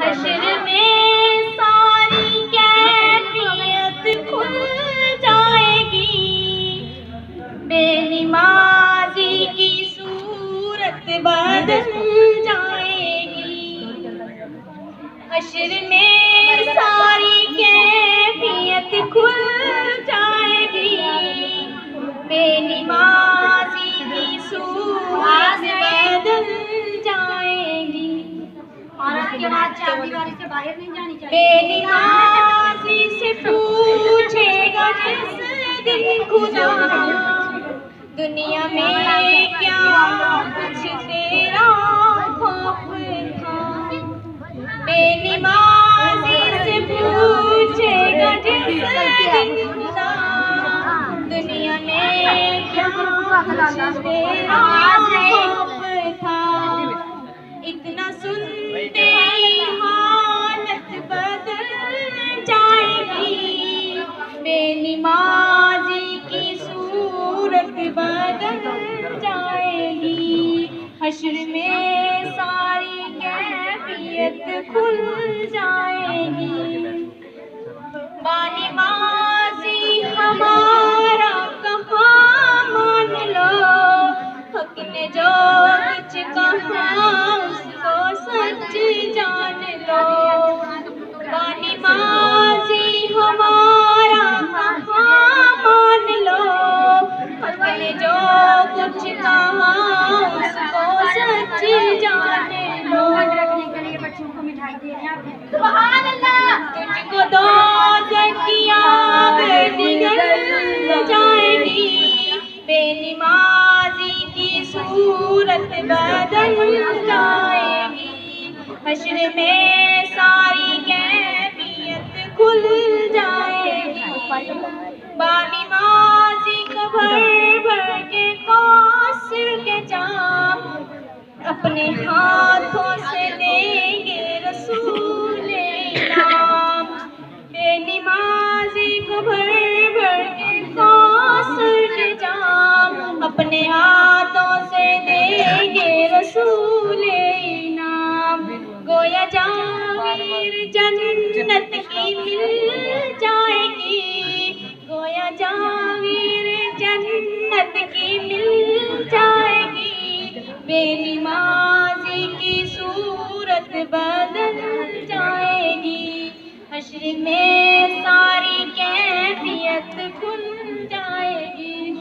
حشر میں ساری کیفیت کھل جائے گی، بے نمازی کی صورت بدل جائے گی۔ حشر میں ساری کیفیت کھل جائے گی، بے نمازی کی صورت بدل جائے گی۔ اور اس کے بعد چار دیواری سے باہر نہیں جانی چاہیے۔ بے نمازی سے پوچھے گا جس دن خدا، دنیا میں کیا کچھ تیرا خوف تھا۔ بے نمازی سے پوچھے گا جس دن خدا، دنیا میں کیا کچھ تیرا خوف تھا۔ اتنا سنتے ہی حالت بدل جائے گی، بے نمازی کی صورت بدل جائے گی۔ حشر میں ساری کیفیت کھل جائے گی، بانمازی ہمارا کہاں مان لو، حق نے جو کچھ کہا اس کو سچ جان لو۔ بانمازی ہمارا کہاں مان لو، حق نے جو کچھ کہا اس کو سچ جان لو۔ سبحان اللہ۔ تجھ کو دوزخ کی آگ نگل جائے گی، بے نمازی کی صورت بدل جائے گی۔ حشر میں ساری کیفیت کھل جائے گی، بانمازی کو بھر بھر کے کوثر کے جام اپنے ہاتھوں سے دیں گے رسول انعام۔ بے نمازی کو بھر بھر کے کوثر کے جام اپنے ہاتھوں سے دیں گے رسول انعام۔ گویا جاویر جنت کی مل جائے گی، گویا جاویر جنت کی مل جائے گی، بے نمازی کی صورت بدل جائے گی۔ حشر میں ساری کیفیت کھل جائے گی۔